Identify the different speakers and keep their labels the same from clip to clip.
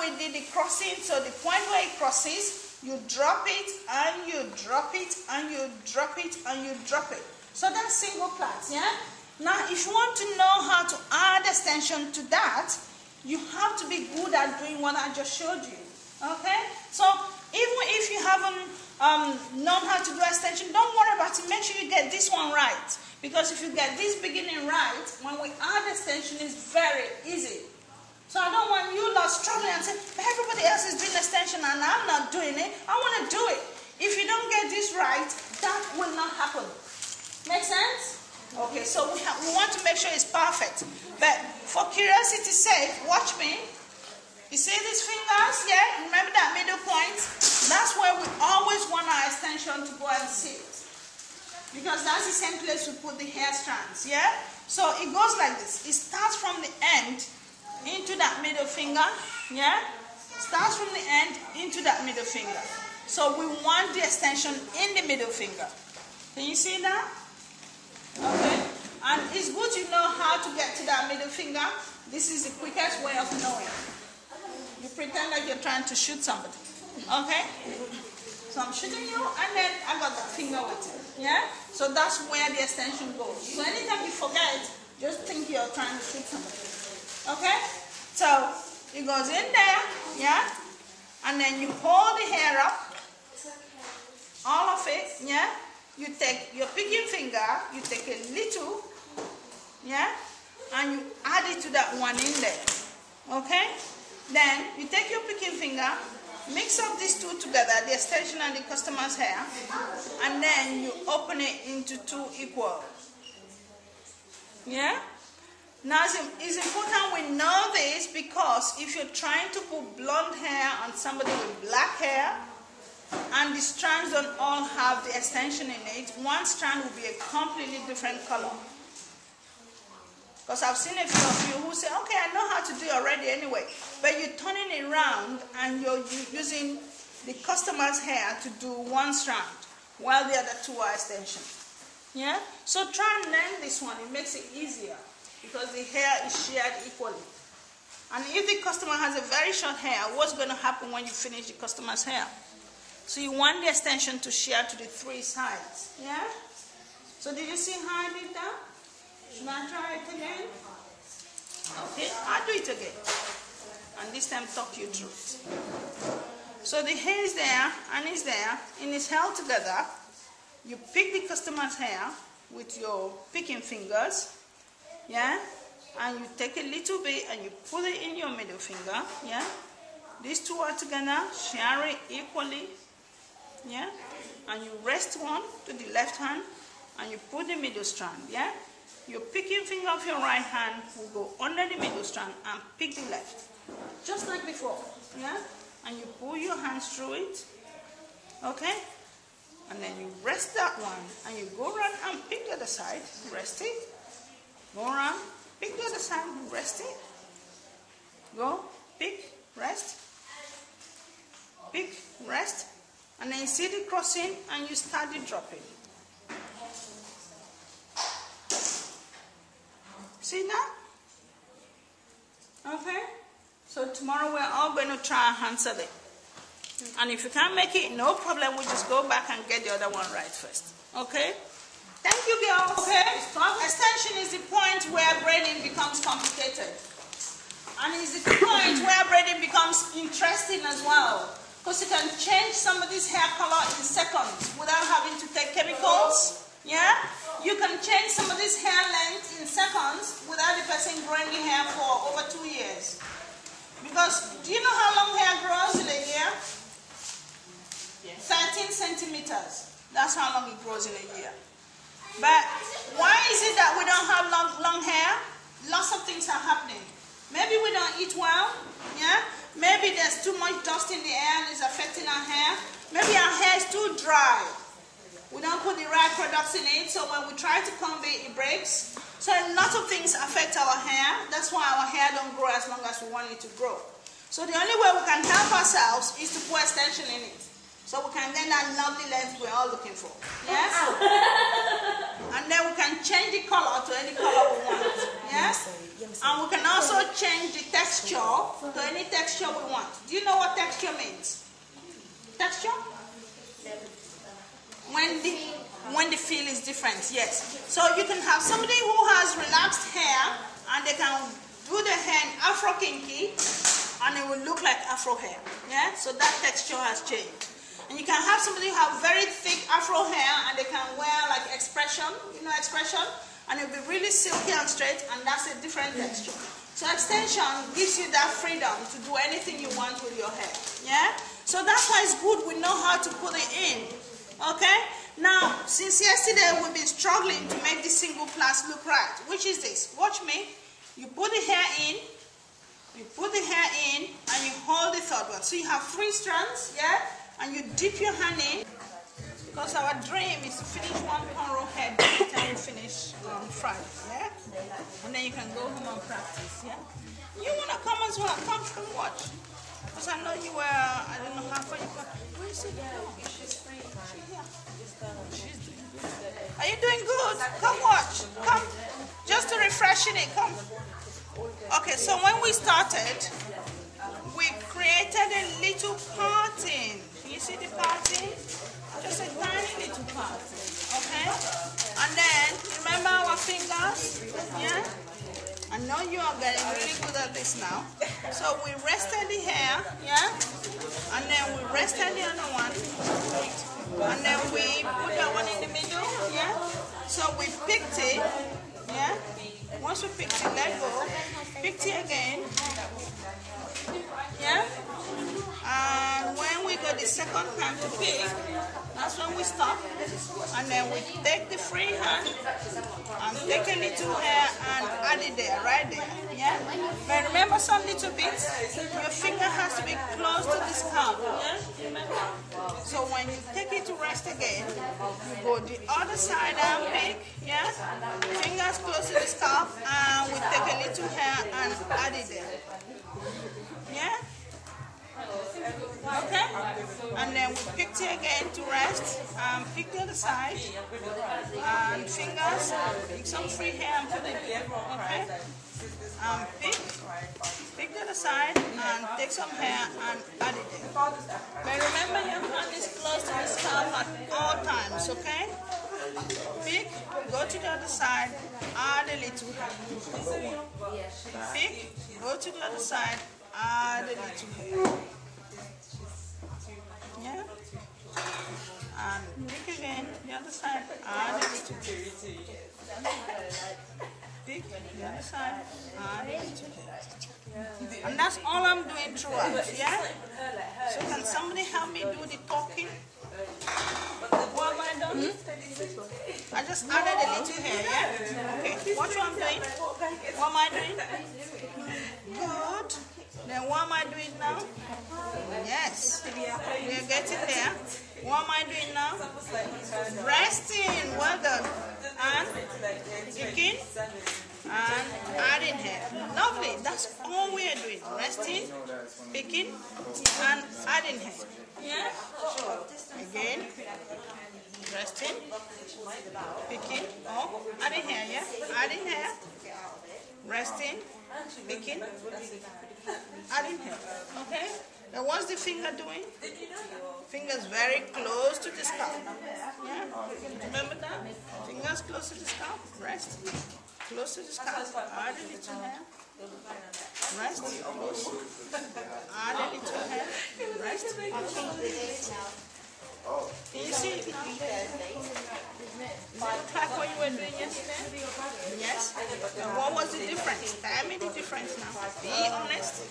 Speaker 1: we did the crossing, so the point where it crosses, you drop it, and you drop it, and you drop it, and you drop it. So that's single plaits, yeah? Now, if you want to know how to add extension to that, you have to be good at doing what I just showed you, okay? So, even if you haven't known how to do extension, don't worry about it. Make sure you get this one right. Because if you get this beginning right, when we add extension, it's very easy. So I don't want you lot struggling and say, everybody else is doing extension and I'm not doing it. I want to do it. If you don't get this right, that will not happen. Make sense? Okay, so we want to make sure it's perfect. But for curiosity's sake, watch me. You see these fingers? Yeah? Remember that middle point? That's where we always want our extension to go and sit. Because that's the same place we put the hair strands. Yeah? So it goes like this. It starts from the end into that middle finger, yeah? Starts from the end into that middle finger. So we want the extension in the middle finger. Can you see that? Okay. And it's good you know how to get to that middle finger. This is the quickest way of knowing. You pretend like you're trying to shoot somebody. Okay? So I'm shooting you, and then I got that finger with it. Yeah? So that's where the extension goes. So anytime you forget, just think you're trying to shoot somebody. Okay, so it goes in there, yeah, and then you hold the hair up, all of it, yeah. You take your picking finger, you take a little, yeah, and you add it to that one in there, okay. Then you take your picking finger, mix up these two together, the extension and the customer's hair, and then you open it into two equal, yeah. Now, it's important we know this because if you're trying to put blonde hair on somebody with black hair and the strands don't all have the extension in it, one strand will be a completely different color. Because I've seen a few of you who say, okay, I know how to do it already anyway, but you're turning it around and you're using the customer's hair to do one strand while the other two are extension. Yeah? So try and learn this one, it makes it easier. Because the hair is shared equally. And if the customer has a very short hair, what's going to happen when you finish the customer's hair? So you want the extension to share to the three sides. Yeah? So did you see how I did that? Should I try it again? Okay, I'll do it again. And this time talk you through it. So the hair is there and it's there and it's held together. You pick the customer's hair with your picking fingers. Yeah, and you take a little bit and you put it in your middle finger. Yeah, these two are together, share it equally. Yeah, and you rest one to the left hand and you put the middle strand. Yeah, your picking finger of your right hand will go under the middle strand and pick the left, just like before. Yeah, and you pull your hands through it. Okay, and then you rest that one and you go around and pick the other side. Rest it. Go around, pick the other side, rest it. Go, pick, rest. Pick, rest. And then you see the crossing and you start the dropping. See that? Okay? So tomorrow we're all going to try and answer it. And if you can't make it, no problem. We just go back and get the other one right first. Okay? Thank you, girls. Okay, extension is the point where braiding becomes complicated. And it's the point where braiding becomes interesting as well. Because you can change somebody's hair color in seconds without having to take chemicals. Yeah? You can change somebody's hair length in seconds without the person growing the hair for over 2 years. Because, do you know how long hair grows in a year? 13 centimeters. That's how long it grows in a year. But why is it that we don't have long hair? Lots of things are happening. Maybe we don't eat well, yeah? Maybe there's too much dust in the air and it's affecting our hair. Maybe our hair is too dry. We don't put the right products in it, so when we try to comb it, it breaks. So a lot of things affect our hair. That's why our hair don't grow as long as we want it to grow. So the only way we can help ourselves is to put extension in it. So we can get that lovely length we're all looking for. Yes? And then we can change the color to any color we want. Yes? And we can also also change the texture to any texture we want. Do you know what texture means? Texture? When the feel is different, yes. So you can have somebody who has relaxed hair and they can do the hair in Afro kinky and it will look like Afro hair. Yeah? So that texture has changed. And you can have somebody who have very thick Afro hair and they can wear like expression, you know expression, and it will be really silky and straight, and that's a different texture. So extension gives you that freedom to do anything you want with your hair. Yeah? So that's why it's good we know how to put it in. Okay? Now, since yesterday we've been struggling to make this single plaits look right. Which is this? Watch me. You put the hair in, you put the hair in, and you hold the third one. So you have 3 strands, yeah? And you dip your hand in, because our dream is to finish one cornrow head by the time you finish on Friday, yeah? And then you can go home and practice, yeah? You want to come as well? Come watch. Because I know you were, I don't know how far you got. Where is it? She's free. She's here. She's doing good. Are you doing good? Come watch. Come. Just to refreshing it. Come. Okay, so when we started, we created a little parting. You see the parting? Just a tiny little parting. Okay? And then, remember our fingers? Yeah? I know you are getting really good at this now. So we rested the hair, yeah? And then we rested the other one. And then we put that one in the middle, yeah? So we picked it, yeah? Once we picked it, let go. Picked it again, yeah? And when we go the second time to pick, that's when we stop. And then we take the free hand and take a little hair and add it there, right there. Yeah? But remember some little bits? Your finger has to be close to the scalp. Yeah? Remember? So when you take it to rest again, you go the other side and pick. Yeah? Fingers close to the scalp, and we take a little hair and add it there. Yeah? Okay? And then we picked it again to rest. Pick the other side. And fingers. Pick some free hair and put it there. Okay? Pick the other side and take some hair and add it there. But remember your hand is close to the scalp at all times, okay? Pick, go to the other side, add a little hair. Pick, go to the other side, add a little hair. Yeah? And pick again, the other side, add a little hair. Pick the other side, add a little hair. And that's all I'm doing throughout, yeah? So can somebody help me do the talking? What am I doing? I just added a little hair, yeah? Okay, watch what I'm doing. What am I doing? Good. Then what am I doing now? Yes. We are getting there. What am I doing now? Resting. Well done. And picking and adding hair. Lovely. That's all we are doing. Resting, picking, and adding hair. Yeah? Again. Resting, picking, oh, adding hair, yeah? Adding hair. Resting, picking, adding hair. Okay? Now what's the finger doing? Fingers very close to the scalp. Yeah? Remember that? Fingers close to the scalp. Rest. Close to the scalp. Add a little hair. Rest. Close. Add a little hair. Rest. Can you see? Does it look like what you were doing yesterday? Yes? And what was the difference? Tell me the difference now. Be honest.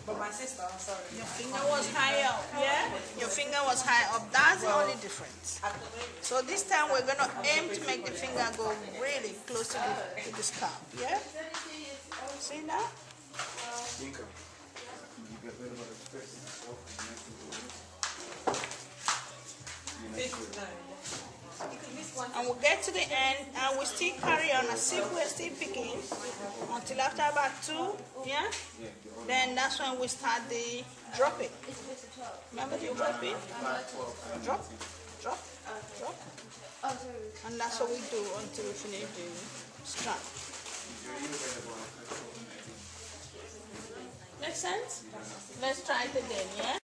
Speaker 2: But my sister, I'm sorry.
Speaker 1: Your finger was high up, yeah? Your finger was high up. That's the only difference. So this time we're going to aim to make the finger go really close to the scalp, yeah? See now? And we'll get to the end and we still carry on as if we're still picking until after about 2, yeah? Then that's when we start the dropping. Remember the dropping? Drop, drop, drop. And that's what we do until we finish the strap. sense? Let's try it again, yeah?